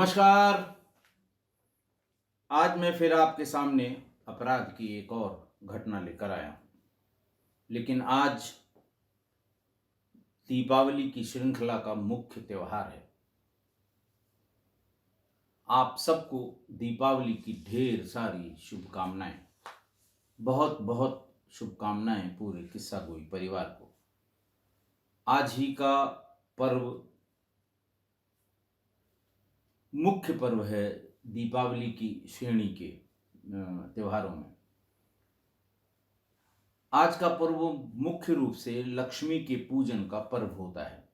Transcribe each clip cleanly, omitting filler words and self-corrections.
नमस्कार। आज मैं फिर आपके सामने अपराध की एक और घटना लेकर आया हूँ। लेकिन आज दीपावली की श्रृंखला का मुख्य त्योहार है। आप सबको दीपावली की ढेर सारी शुभकामनाएं। बहुत बहुत शुभकामनाएं पूरे किस्सा गोई परिवार को। आज ही का पर्व मुख्य पर्व है दीपावली की श्रेणी के त्योहारों में। आज का पर्व मुख्य रूप से लक्ष्मी के पूजन का पर्व होता है।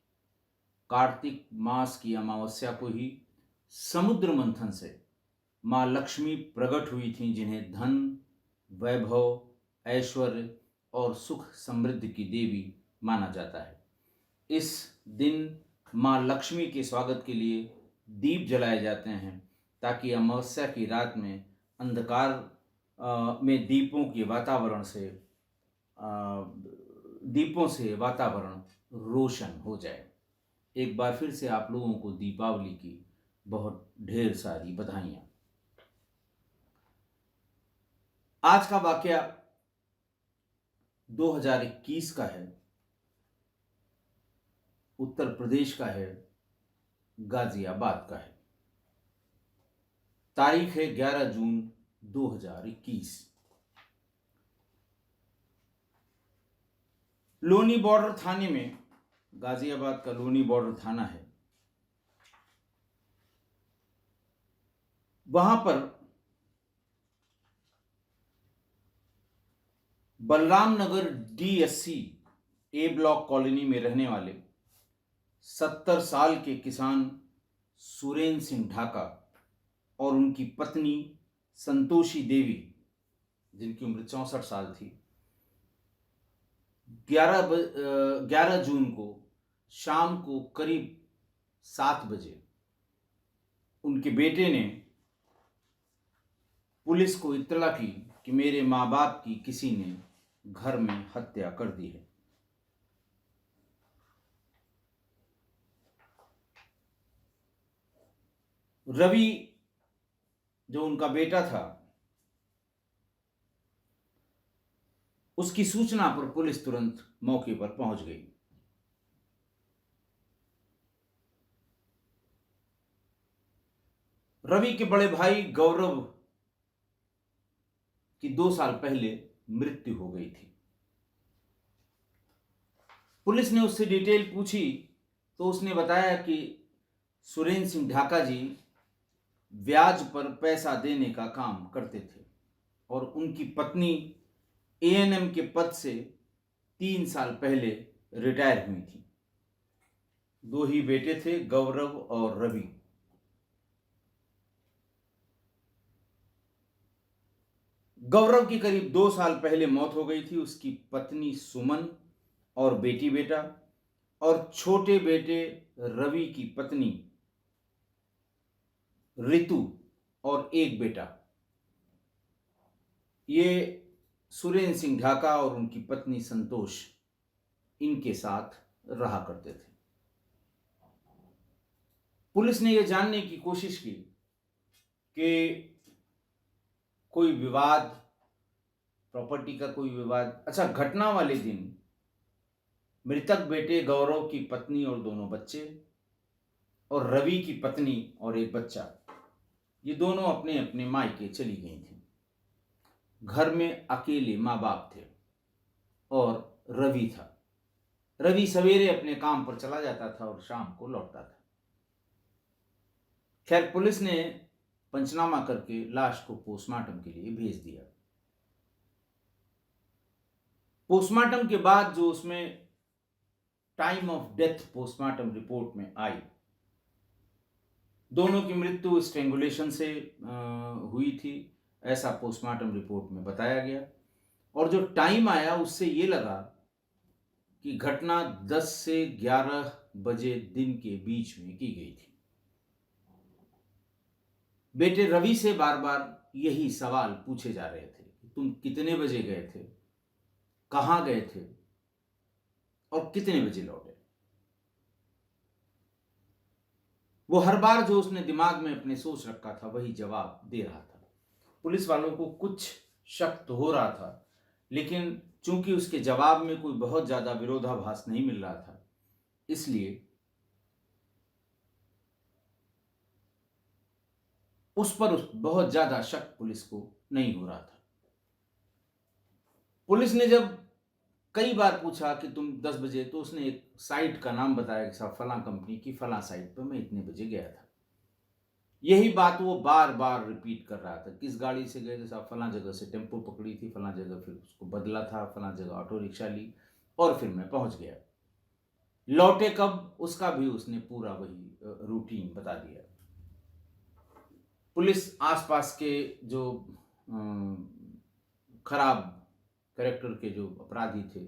कार्तिक मास की अमावस्या को ही समुद्र मंथन से मां लक्ष्मी प्रकट हुई थीं, जिन्हें धन, वैभव, ऐश्वर्य और सुख समृद्धि की देवी माना जाता है। इस दिन मां लक्ष्मी के स्वागत के लिए दीप जलाए जाते हैं, ताकि अमावस्या की रात में अंधकार में दीपों से वातावरण रोशन हो जाए। एक बार फिर से आप लोगों को दीपावली की बहुत ढेर सारी बधाइयाँ। आज का वाकया 2021 का है, उत्तर प्रदेश का है, गाजियाबाद का है। तारीख है 11 जून 2021। लोनी बॉर्डर थाने में, गाजियाबाद का लोनी बॉर्डर थाना है, वहां पर बलराम नगर डीएससी ए ब्लॉक कॉलोनी में रहने वाले 70 साल के किसान सुरेंद्र सिंह ढाका और उनकी पत्नी संतोषी देवी, जिनकी उम्र 64 साल थी, 11 जून को शाम को करीब 7 बजे उनके बेटे ने पुलिस को इत्तला की कि मेरे माँ बाप की किसी ने घर में हत्या कर दी है। रवि, जो उनका बेटा था, उसकी सूचना पर पुलिस तुरंत मौके पर पहुंच गई। रवि के बड़े भाई गौरव की 2 साल पहले मृत्यु हो गई थी। पुलिस ने उससे डिटेल पूछी तो उसने बताया कि सुरेंद्र सिंह ढाका जी ब्याज पर पैसा देने का काम करते थे और उनकी पत्नी एएनएम के पद से 3 साल पहले रिटायर हुई थी। 2 ही बेटे थे, गौरव और रवि। गौरव की करीब 2 साल पहले मौत हो गई थी। उसकी पत्नी सुमन और बेटी बेटा और छोटे बेटे रवि की पत्नी रितु और एक बेटा, ये सुरेंद्र सिंह ढाका और उनकी पत्नी संतोष इनके साथ रहा करते थे। पुलिस ने यह जानने की कोशिश की कि कोई विवाद, प्रॉपर्टी का कोई विवाद। अच्छा, घटना वाले दिन मृतक बेटे गौरव की पत्नी और दोनों बच्चे और रवि की पत्नी और एक बच्चा, ये दोनों अपने अपने मायके चली गई थी। घर में अकेले माँ बाप थे और रवि था। रवि सवेरे अपने काम पर चला जाता था और शाम को लौटता था। खैर, पुलिस ने पंचनामा करके लाश को पोस्टमार्टम के लिए भेज दिया। पोस्टमार्टम के बाद जो उसमें time of death postmortem report में आई, दोनों की मृत्यु स्ट्रेंगुलेशन से हुई थी, ऐसा पोस्टमार्टम रिपोर्ट में बताया गया। और जो टाइम आया उससे ये लगा कि घटना 10 से 11 बजे दिन के बीच में की गई थी। बेटे रवि से बार बार यही सवाल पूछे जा रहे थे कि तुम कितने बजे गए थे, कहां गए थे और कितने बजे लौटे। वो हर बार जो उसने दिमाग में अपने सोच रखा था वही जवाब दे रहा था। पुलिस वालों को कुछ शक तो हो रहा था, लेकिन चूंकि उसके जवाब में कोई बहुत ज्यादा विरोधाभास नहीं मिल रहा था, इसलिए उस पर बहुत ज्यादा शक पुलिस को नहीं हो रहा था। पुलिस ने जब कई बार पूछा कि तुम 10 बजे, तो उसने एक साइट का नाम बताया कि साहब फलां कंपनी की फलां साइट पर मैं इतने बजे गया था। यही बात वो बार बार रिपीट कर रहा था। किस गाड़ी से गए थे साहब? फलां जगह से टेम्पो पकड़ी थी, फलां जगह फिर उसको बदला था, फलां जगह ऑटो रिक्शा ली और फिर मैं पहुंच गया। लौटे कब, उसका भी उसने पूरा वही रूटीन बता दिया। पुलिस आसपास के जो खराब कैरेक्टर के जो अपराधी थे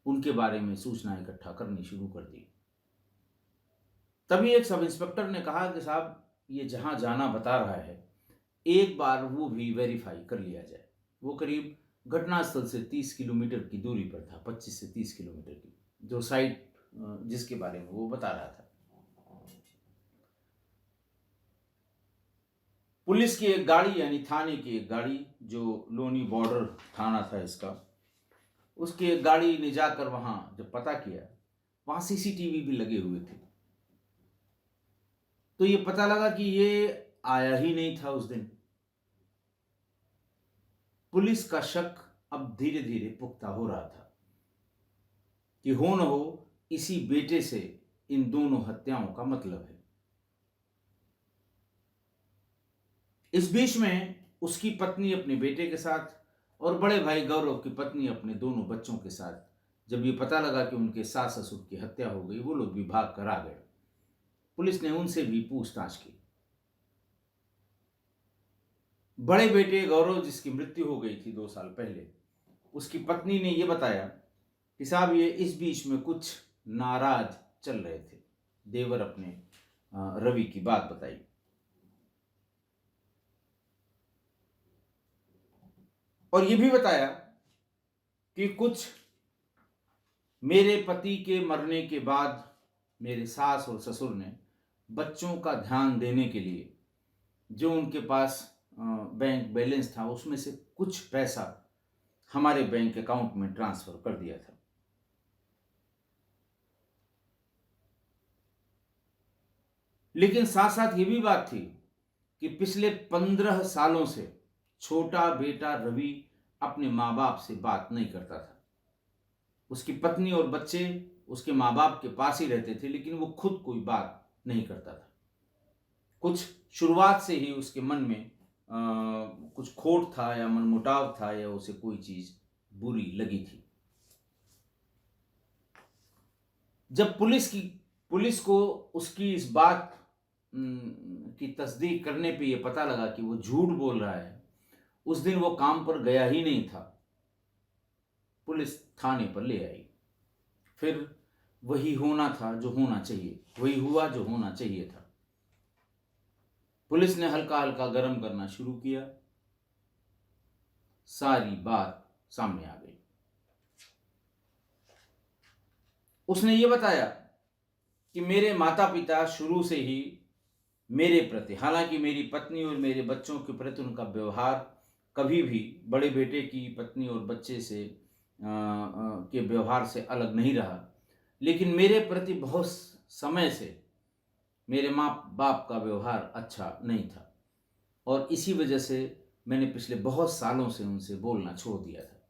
उनके बारे में सूचना इकट्ठा करनी शुरू कर दी। तभी एक सब इंस्पेक्टर ने कहा कि साहब ये जहां जाना बता रहा है एक बार वो भी वेरीफाई कर लिया जाए। वो करीब घटनास्थल से 30 किलोमीटर की दूरी पर था, 25 से 30 किलोमीटर की जो साइट जिसके बारे में वो बता रहा था। पुलिस की एक गाड़ी, यानी थाने की एक गाड़ी, जो लोनी बॉर्डर थाना था इसका, उसकी एक गाड़ी ने जाकर वहां जब पता किया, वहां सीसीटीवी भी लगे हुए थे। तो ये पता लगा कि ये आया ही नहीं था उस दिन। पुलिस का शक अब धीरे धीरे पुख्ता हो रहा था कि हो न हो इसी बेटे से इन दोनों हत्याओं का मतलब है। इस बीच में उसकी पत्नी अपने बेटे के साथ और बड़े भाई गौरव की पत्नी अपने दोनों बच्चों के साथ, जब ये पता लगा कि उनके सास ससुर की हत्या हो गई, वो लोग भी भाग कर आ गए। पुलिस ने उनसे भी पूछताछ की। बड़े बेटे गौरव, जिसकी मृत्यु हो गई थी 2 साल पहले, उसकी पत्नी ने यह बताया कि साहब ये इस बीच में कुछ नाराज चल रहे थे। देवर अपने रवि की बात बताई। और यह भी बताया कि कुछ मेरे पति के मरने के बाद मेरे सास और ससुर ने बच्चों का ध्यान देने के लिए जो उनके पास बैंक बैलेंस था उसमें से कुछ पैसा हमारे बैंक अकाउंट में ट्रांसफर कर दिया था। लेकिन साथ साथ ये भी बात थी कि पिछले 15 सालों से छोटा बेटा रवि अपने माँ बाप से बात नहीं करता था। उसकी पत्नी और बच्चे उसके माँ बाप के पास ही रहते थे, लेकिन वो खुद कोई बात नहीं करता था। कुछ शुरुआत से ही उसके मन में कुछ खोट था या मनमुटाव था या उसे कोई चीज बुरी लगी थी। जब पुलिस को उसकी इस बात की तस्दीक करने पे ये पता लगा कि वो झूठ बोल रहा है, उस दिन वो काम पर गया ही नहीं था। पुलिस थाने पर ले आई। फिर वही होना था जो होना चाहिए, वही हुआ जो होना चाहिए था। पुलिस ने हल्का हल्का गर्म करना शुरू किया। सारी बात सामने आ गई। उसने ये बताया कि मेरे माता पिता शुरू से ही मेरे प्रति, हालांकि मेरी पत्नी और मेरे बच्चों के प्रति उनका व्यवहार कभी भी बड़े बेटे की पत्नी और बच्चे से के व्यवहार से अलग नहीं रहा, लेकिन मेरे प्रति बहुत समय से मेरे माँ बाप का व्यवहार अच्छा नहीं था और इसी वजह से मैंने पिछले बहुत सालों से उनसे बोलना छोड़ दिया था।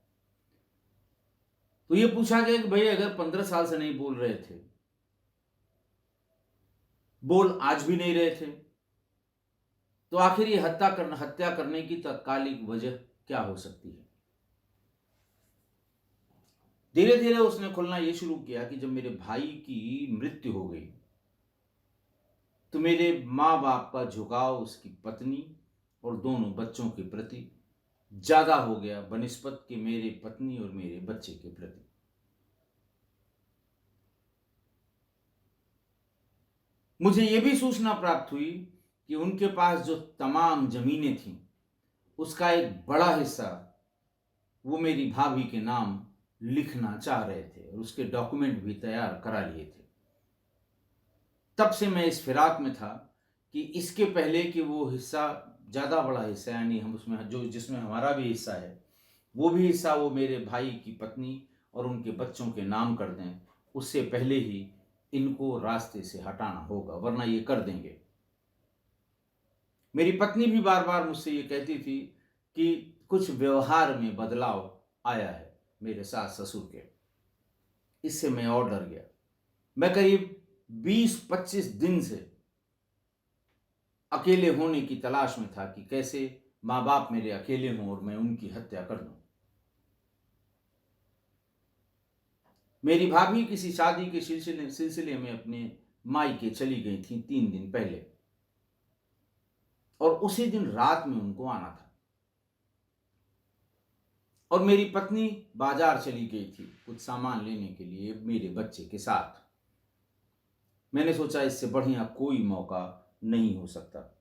तो ये पूछा गया कि भाई अगर 15 साल से नहीं बोल रहे थे, बोल आज भी नहीं रहे थे, तो आखिर ये हत्या करने की तात्कालिक वजह क्या हो सकती है? धीरे धीरे उसने खुलना ये शुरू किया कि जब मेरे भाई की मृत्यु हो गई तो मेरे माँ बाप का झुकाव उसकी पत्नी और दोनों बच्चों के प्रति ज्यादा हो गया बनिस्बत के मेरे पत्नी और मेरे बच्चे के प्रति। मुझे यह भी सूचना प्राप्त हुई कि उनके पास जो तमाम जमीनें थीं उसका एक बड़ा हिस्सा वो मेरी भाभी के नाम लिखना चाह रहे थे और उसके डॉक्यूमेंट भी तैयार करा लिए थे। तब से मैं इस फिराक में था कि इसके पहले कि वो हिस्सा, ज़्यादा बड़ा हिस्सा, यानी हम उसमें जो जिसमें हमारा भी हिस्सा है, वो भी हिस्सा वो मेरे भाई की पत्नी और उनके बच्चों के नाम कर दें, उससे पहले ही इनको रास्ते से हटाना होगा, वरना ये कर देंगे। मेरी पत्नी भी बार बार मुझसे ये कहती थी कि कुछ व्यवहार में बदलाव आया है मेरे सास ससुर के। इससे मैं और डर गया। मैं करीब 20-25 दिन से अकेले होने की तलाश में था कि कैसे माँ बाप मेरे अकेले हों और मैं उनकी हत्या कर दूं। मेरी भाभी किसी शादी के सिलसिले में अपने मायके चली गई थी 3 दिन पहले, और उसी दिन रात में उनको आना था। और मेरी पत्नी बाजार चली गई थी कुछ सामान लेने के लिए मेरे बच्चे के साथ। मैंने सोचा इससे बढ़िया कोई मौका नहीं हो सकता।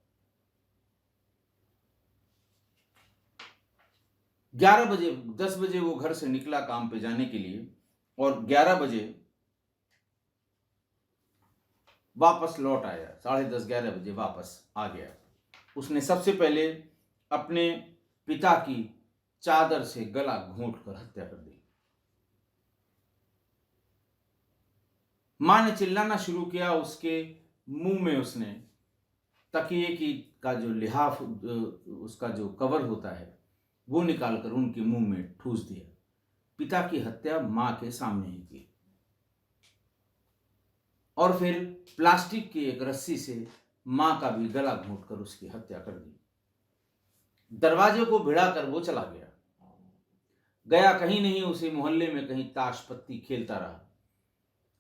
11 बजे 10 बजे वो घर से निकला काम पे जाने के लिए, और 11 बजे वापस लौट आया। 10:30-11 बजे वापस आ गया। उसने सबसे पहले अपने पिता की चादर से गला घोंट कर हत्या कर दी। मां ने चिल्लाना शुरू किया। उसके मुंह में उसने तकिए की का जो लिहाफ, उसका जो कवर होता है, वो निकालकर उनके मुंह में ठूस दिया। पिता की हत्या मां के सामने ही की, और फिर प्लास्टिक की एक रस्सी से मां का भी गला घोंटकर उसकी हत्या कर दी। दरवाजे को भिड़ाकर वो चला गया। गया कहीं नहीं, उसी मोहल्ले में कहीं ताश पत्ती खेलता रहा।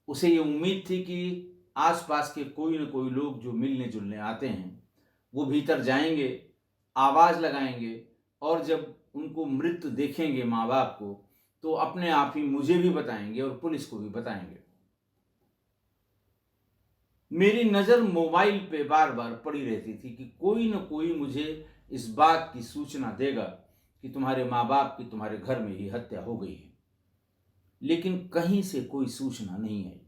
उसे ये उम्मीद थी कि आसपास के कोई न कोई लोग जो मिलने जुलने आते हैं वो भीतर जाएंगे, आवाज लगाएंगे, और जब उनको मृत देखेंगे माँ बाप को, तो अपने आप ही मुझे भी बताएंगे और पुलिस को भी बताएंगे। मेरी नजर मोबाइल पे बार बार पड़ी रहती थी कि कोई न कोई मुझे इस बात की सूचना देगा कि तुम्हारे माँ बाप की तुम्हारे घर में ही हत्या हो गई है। लेकिन कहीं से कोई सूचना नहीं आई।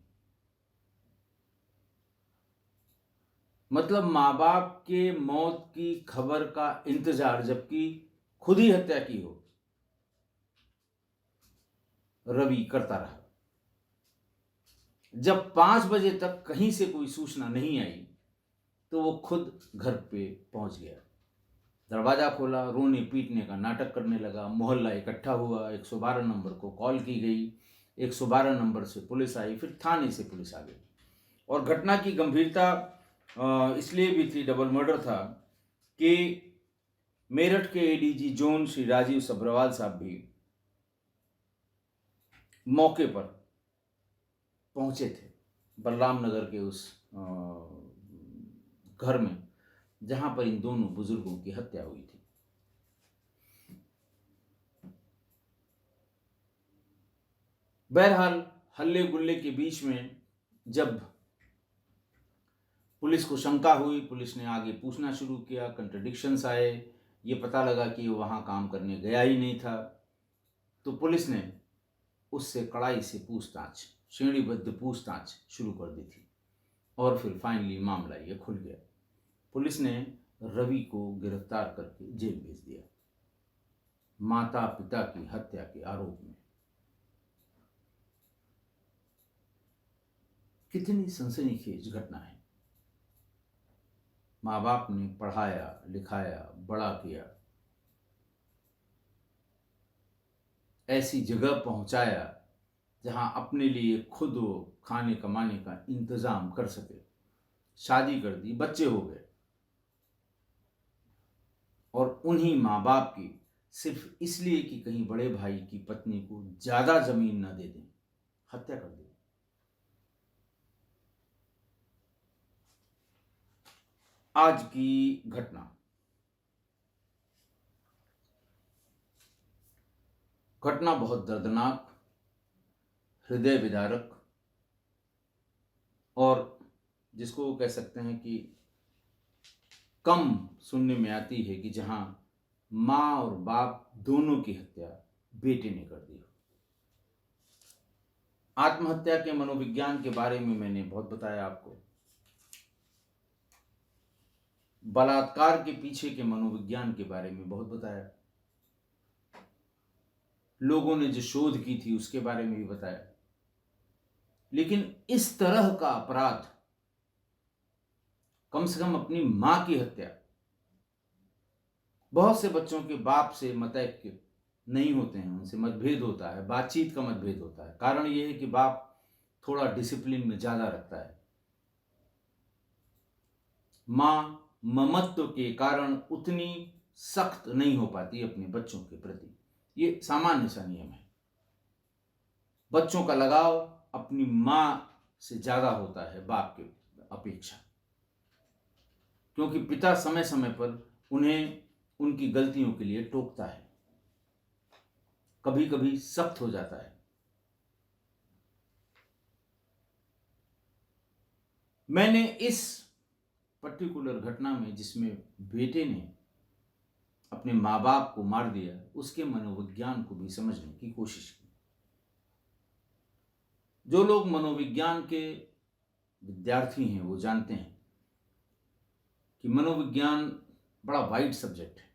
मतलब माँ बाप के मौत की खबर का इंतजार, जबकि खुद ही हत्या की हो, रवि करता रहा। जब 5 बजे तक कहीं से कोई सूचना नहीं आई, तो वो खुद घर पे पहुंच गया। दरवाजा खोला, रोने पीटने का नाटक करने लगा। मोहल्ला इकट्ठा हुआ। 112 नंबर को कॉल की गई। 112 नंबर से पुलिस आई, फिर थाने से पुलिस आ गई। और घटना की गंभीरता इसलिए भी थी, डबल मर्डर था, कि मेरठ के एडीजी जोन श्री राजीव सब्रवाल साहब भी मौके पर पहुंचे थे, बलराम नगर के उस घर में जहां पर इन दोनों बुजुर्गों की हत्या हुई थी। बहरहाल हल्ले गुल्ले के बीच में जब पुलिस को शंका हुई, पुलिस ने आगे पूछना शुरू किया। कंट्रडिक्शंस आए। ये पता लगा कि वो वहां काम करने गया ही नहीं था। तो पुलिस ने उससे कड़ाई से पूछताछ, श्रेणीबद्ध पूछताछ शुरू कर दी थी, और फिर फाइनली मामला ये खुल गया। पुलिस ने रवि को गिरफ्तार करके जेल भेज दिया, माता पिता की हत्या के आरोप में। कितनी सनसनीखेज घटना है। माँ बाप ने पढ़ाया लिखाया बड़ा किया, ऐसी जगह पहुंचाया जहां अपने लिए खुद वो खाने कमाने का इंतजाम कर सके। शादी कर दी, बच्चे हो गए, और उन्हीं माँ बाप की सिर्फ इसलिए कि कहीं बड़े भाई की पत्नी को ज्यादा जमीन न दे दें, हत्या कर दी। आज की घटना बहुत दर्दनाक, हृदय विदारक, और जिसको कह सकते हैं कि कम सुनने में आती है कि जहां माँ और बाप दोनों की हत्या बेटे ने कर दी हो। आत्महत्या के मनोविज्ञान के बारे में मैंने बहुत बताया आपको। बलात्कार के पीछे के मनोविज्ञान के बारे में बहुत बताया, लोगों ने जो शोध की थी उसके बारे में भी बताया। लेकिन इस तरह का अपराध, कम से कम अपनी मां की हत्या, बहुत से बच्चों के बाप से मतैक्य नहीं होते हैं, उनसे मतभेद होता है, बातचीत का मतभेद होता है। कारण यह है कि बाप थोड़ा डिसिप्लिन में ज्यादा रखता है, मां ममत्व के कारण उतनी सख्त नहीं हो पाती अपने बच्चों के प्रति। ये सामान्य सा नियम है। बच्चों का लगाव अपनी मां से ज्यादा होता है बाप के अपेक्षा, क्योंकि पिता समय समय पर उन्हें उनकी गलतियों के लिए टोकता है, कभी कभी सख्त हो जाता है। मैंने इस पर्टिकुलर घटना में, जिसमें बेटे ने अपने माँ बाप को मार दिया, उसके मनोविज्ञान को भी समझने की कोशिश की। जो लोग मनोविज्ञान के विद्यार्थी हैं वो जानते हैं कि मनोविज्ञान बड़ा वाइड सब्जेक्ट है,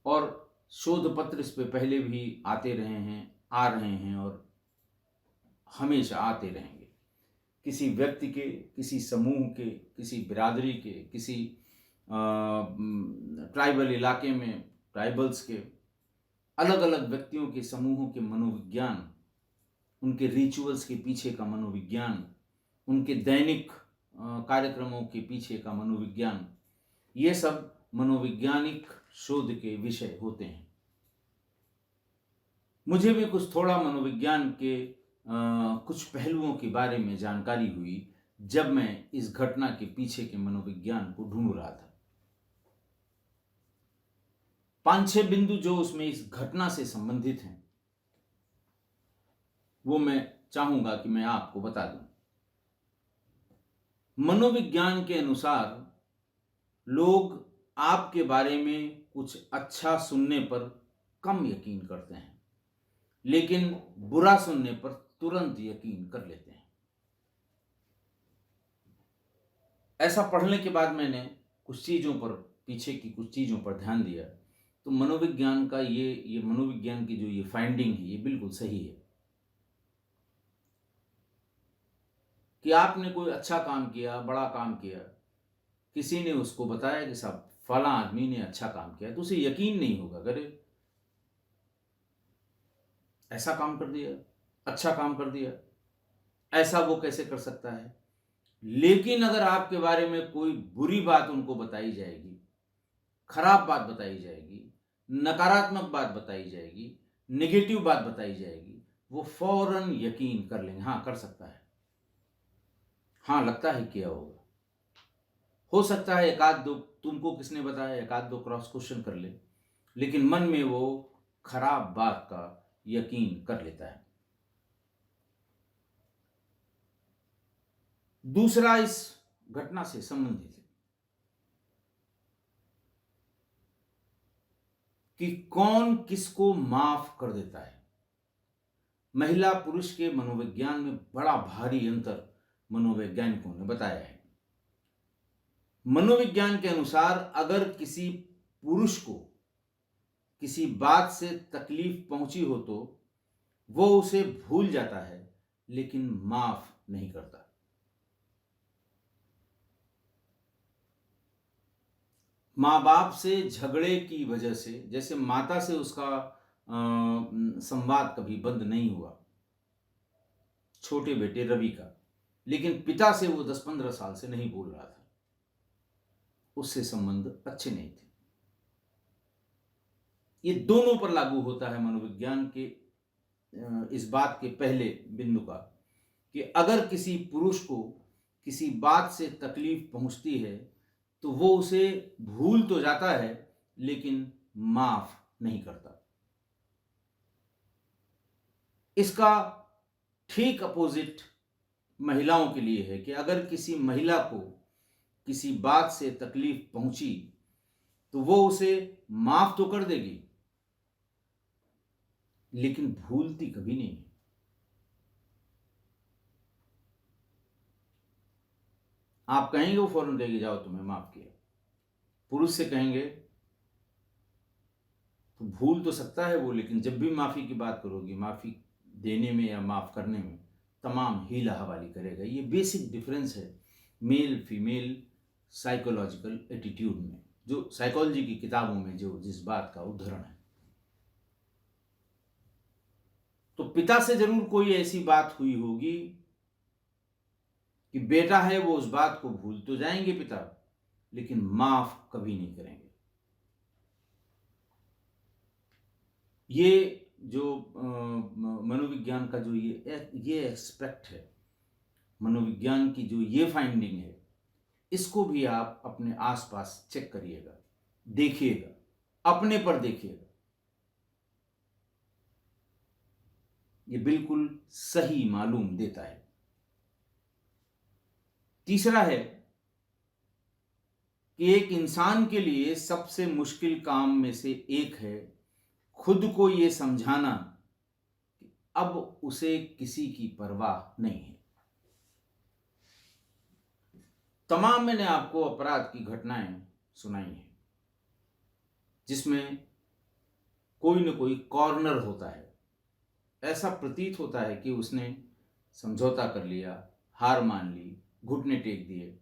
और शोध पत्र इस पे पहले भी आते रहे हैं, आ रहे हैं और हमेशा आते रहेंगे। किसी व्यक्ति के, किसी समूह के, किसी बिरादरी के, किसी ट्राइबल इलाके में ट्राइबल्स के, अलग अलग व्यक्तियों के समूहों के मनोविज्ञान, उनके रिचुअल्स के पीछे का मनोविज्ञान, उनके दैनिक कार्यक्रमों के पीछे का मनोविज्ञान, ये सब मनोवैज्ञानिक शोध के विषय होते हैं। मुझे भी कुछ थोड़ा मनोविज्ञान के कुछ पहलुओं के बारे में जानकारी हुई जब मैं इस घटना के पीछे के मनोविज्ञान को ढूंढ रहा था। 5-6 बिंदु जो उसमें इस घटना से संबंधित हैं, वो मैं चाहूंगा कि मैं आपको बता दूं। मनोविज्ञान के अनुसार लोग आपके बारे में कुछ अच्छा सुनने पर कम यकीन करते हैं, लेकिन बुरा सुनने पर तुरंत यकीन कर लेते हैं। ऐसा पढ़ने के बाद मैंने कुछ चीजों पर, पीछे की कुछ चीजों पर ध्यान दिया, तो मनोविज्ञान का ये मनोविज्ञान की जो ये फाइंडिंग है, ये बिल्कुल सही है कि आपने कोई अच्छा काम किया, बड़ा काम किया, किसी ने उसको बताया कि साहब फला आदमी ने अच्छा काम किया, तो उसे यकीन नहीं होगा, अरे ऐसा काम कर दिया, अच्छा काम कर दिया, ऐसा वो कैसे कर सकता है। लेकिन अगर आपके बारे में कोई बुरी बात उनको बताई जाएगी, खराब बात बताई जाएगी, नकारात्मक बात बताई जाएगी, नेगेटिव बात बताई जाएगी, वो फौरन यकीन कर लेंगे, हाँ कर सकता है, हाँ लगता है किया होगा। हो सकता है एक आध दो, तुमको किसने बताया, एक आध दो क्रॉस क्वेश्चन कर ले, लेकिन मन में वो खराब बात का यकीन कर लेता है। दूसरा इस घटना से संबंधित है कि कौन किसको माफ कर देता है। महिला पुरुष के मनोविज्ञान में बड़ा भारी अंतर मनोवैज्ञानिकों ने बताया है। मनोविज्ञान के अनुसार अगर किसी पुरुष को किसी बात से तकलीफ पहुंची हो तो वो उसे भूल जाता है, लेकिन माफ नहीं करता। माँ बाप से झगड़े की वजह से, जैसे माता से उसका संवाद कभी बंद नहीं हुआ, छोटे बेटे रवि का, लेकिन पिता से वो 10-15 साल से नहीं बोल रहा था, उससे संबंध अच्छे नहीं थे। ये दोनों पर लागू होता है मनोविज्ञान के इस बात के पहले बिंदु का कि अगर किसी पुरुष को किसी बात से तकलीफ पहुंचती है तो वो उसे भूल तो जाता है, लेकिन माफ नहीं करता। इसका ठीक अपोजिट महिलाओं के लिए है कि अगर किसी महिला को किसी बात से तकलीफ पहुंची तो वो उसे माफ तो कर देगी, लेकिन भूलती कभी नहीं है। आप कहेंगे, वो फौरन कहेगी जाओ तुम्हें माफ किया। पुरुष से कहेंगे तो भूल तो सकता है वो, लेकिन जब भी माफी की बात करोगी, माफी देने में या माफ करने में तमाम हीला हवाली करेगा। ये बेसिक डिफरेंस है मेल फीमेल साइकोलॉजिकल एटीट्यूड में, जो साइकोलॉजी की किताबों में जो जिस बात का उदाहरण है। तो पिता से जरूर कोई ऐसी बात हुई होगी कि बेटा है वो उस बात को भूल तो जाएंगे पिता, लेकिन माफ कभी नहीं करेंगे। ये जो मनोविज्ञान का जो ये एस्पेक्ट है, मनोविज्ञान की जो ये फाइंडिंग है, इसको भी आप अपने आसपास चेक करिएगा, देखिएगा, अपने पर देखिएगा। ये बिल्कुल सही मालूम देता है। तीसरा है कि एक इंसान के लिए सबसे मुश्किल काम में से एक है खुद को ये समझाना कि अब उसे किसी की परवाह नहीं है। तमाम मैंने आपको अपराध की घटनाएं सुनाई हैं जिसमें कोई न कोई कॉर्नर होता है। ऐसा प्रतीत होता है कि उसने समझौता कर लिया, हार मान ली, घुटने टेक दिए,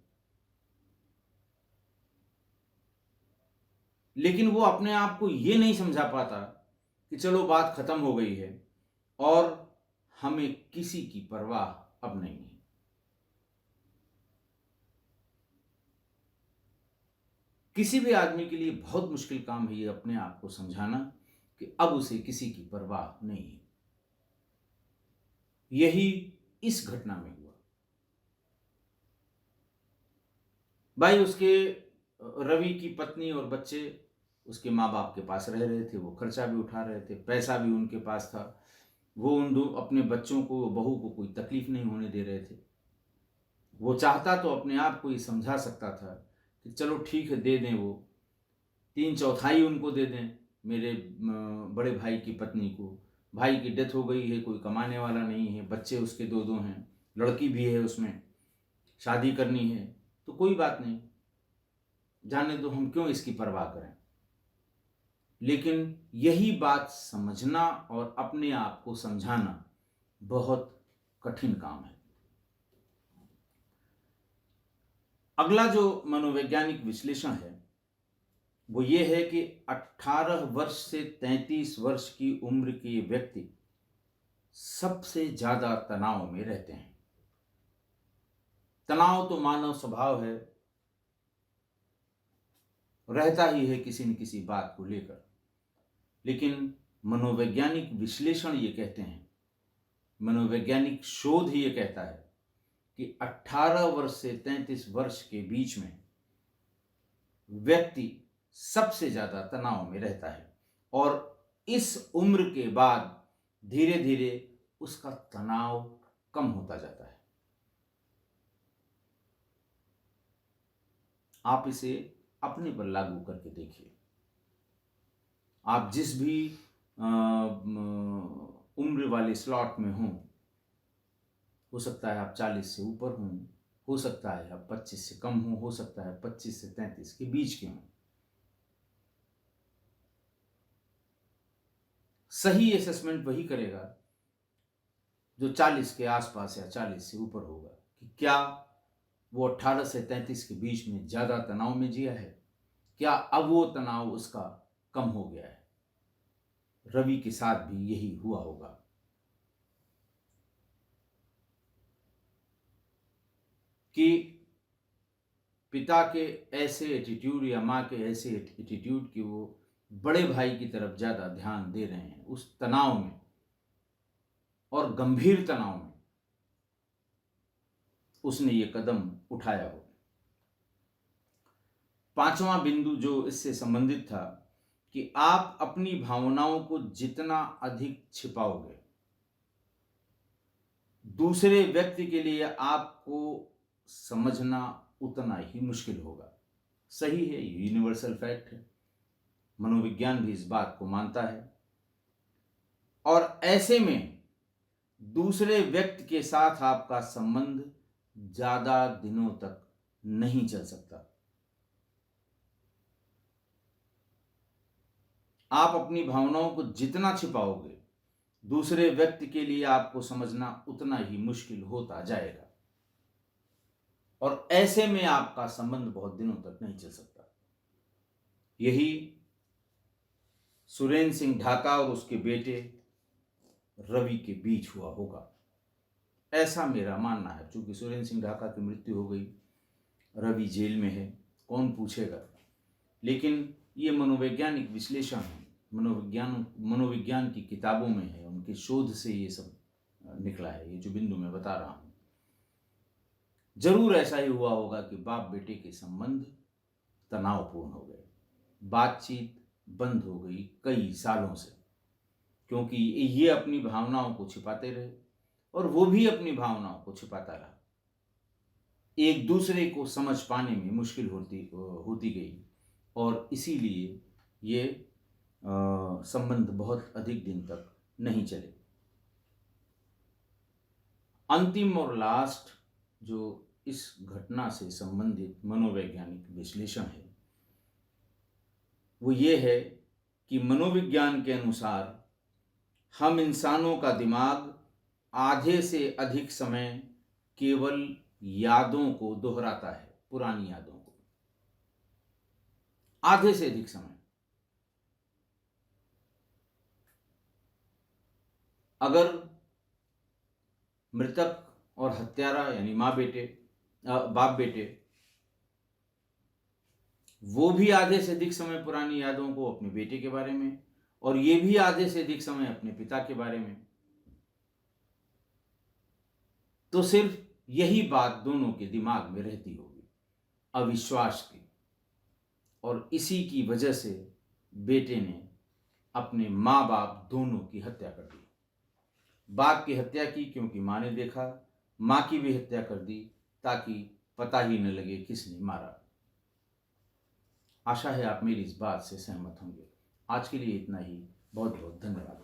लेकिन वो अपने आप को ये नहीं समझा पाता कि चलो बात खत्म हो गई है और हमें किसी की परवाह अब नहीं है। किसी भी आदमी के लिए बहुत मुश्किल काम है ये अपने आप को समझाना कि अब उसे किसी की परवाह नहीं है। यही इस घटना में हुआ। भाई उसके रवि की पत्नी और बच्चे उसके माँ बाप के पास रह रहे थे, वो खर्चा भी उठा रहे थे, पैसा भी उनके पास था, वो उन दो अपने बच्चों को, बहू को कोई तकलीफ नहीं होने दे रहे थे। वो चाहता तो अपने आप को ये समझा सकता था कि चलो ठीक है, दे दें, वो 3/4 उनको दे दें, मेरे बड़े भाई की पत्नी को। भाई की डेथ हो गई है, कोई कमाने वाला नहीं है, बच्चे उसके 2-2 हैं, लड़की भी है, उसमें शादी करनी है, तो कोई बात नहीं, जाने दो, हम क्यों इसकी परवाह करें। लेकिन यही बात समझना और अपने आप को समझाना बहुत कठिन काम है। अगला जो मनोवैज्ञानिक विश्लेषण है वो ये है कि 18 वर्ष से 33 वर्ष की उम्र के व्यक्ति सबसे ज्यादा तनाव में रहते हैं। तनाव तो मानव स्वभाव है, रहता ही है किसी न किसी बात को लेकर, लेकिन मनोवैज्ञानिक विश्लेषण ये कहते हैं, मनोवैज्ञानिक शोध ये कहता है कि 18 वर्ष से 33 वर्ष के बीच में व्यक्ति सबसे ज्यादा तनाव में रहता है और इस उम्र के बाद धीरे धीरे उसका तनाव कम होता जाता है। आप इसे अपने पर लागू करके देखिए। आप जिस भी उम्र वाले स्लॉट में हो सकता है आप 40 से ऊपर हो सकता है आप 25 से कम हो सकता है 25 से 33 के बीच के हों। सही असेसमेंट वही करेगा जो 40 के आसपास या 40 से ऊपर होगा कि क्या वो 18 से 33 के बीच में ज्यादा तनाव में जिया है, क्या अब वो तनाव उसका कम हो गया है। रवि के साथ भी यही हुआ होगा। कि पिता के ऐसे एटीट्यूड या माँ के ऐसे एटीट्यूड कि वो बड़े भाई की तरफ ज्यादा ध्यान दे रहे हैं, उस तनाव में और गंभीर तनाव में उसने ये कदम उठाया हो। 5वां बिंदु जो इससे संबंधित था कि आप अपनी भावनाओं को जितना अधिक छिपाओगे, दूसरे व्यक्ति के लिए आपको समझना उतना ही मुश्किल होगा। सही है, यूनिवर्सल फैक्ट है, मनोविज्ञान भी इस बात को मानता है। और ऐसे में दूसरे व्यक्ति के साथ आपका संबंध ज्यादा दिनों तक नहीं चल सकता। आप अपनी भावनाओं को जितना छिपाओगे, दूसरे व्यक्ति के लिए आपको समझना उतना ही मुश्किल होता जाएगा, और ऐसे में आपका संबंध बहुत दिनों तक नहीं चल सकता। यही सुरेंद्र सिंह ढाका और उसके बेटे रवि के बीच हुआ होगा, ऐसा मेरा मानना है। क्योंकि सुरेंद्र सिंह ढाका की मृत्यु हो गई, रवि जेल में है, कौन पूछेगा। लेकिन ये मनोवैज्ञानिक विश्लेषण है, मनोविज्ञान की किताबों में है, उनके शोध से ये सब निकला है। ये जो बिंदु मैं बता रहा हूं, जरूर ऐसा ही हुआ होगा कि बाप बेटे के संबंध तनावपूर्ण हो गए, बातचीत बंद हो गई कई सालों से, क्योंकि ये अपनी भावनाओं को छिपाते रहे और वो भी अपनी भावनाओं को छिपाता रहा। एक दूसरे को समझ पाने में मुश्किल होती गई, और इसीलिए ये संबंध बहुत अधिक दिन तक नहीं चले। अंतिम और लास्ट जो इस घटना से संबंधित मनोवैज्ञानिक विश्लेषण है, वो ये है कि मनोविज्ञान के अनुसार हम इंसानों का दिमाग आधे से अधिक समय केवल यादों को दोहराता है, पुरानी यादों को, आधे से अधिक समय। अगर मृतक और हत्यारा यानी बाप बेटे, वो भी आधे से अधिक समय पुरानी यादों को अपने बेटे के बारे में, और ये भी आधे से अधिक समय अपने पिता के बारे में, तो सिर्फ यही बात दोनों के दिमाग में रहती होगी, अविश्वास की। और इसी की वजह से बेटे ने अपने माँ बाप दोनों की हत्या कर दी। बाप की हत्या की क्योंकि माँ ने देखा, माँ की भी हत्या कर दी ताकि पता ही न लगे किसने मारा। आशा है आप मेरी इस बात से सहमत होंगे। आज के लिए इतना ही। बहुत बहुत धन्यवाद।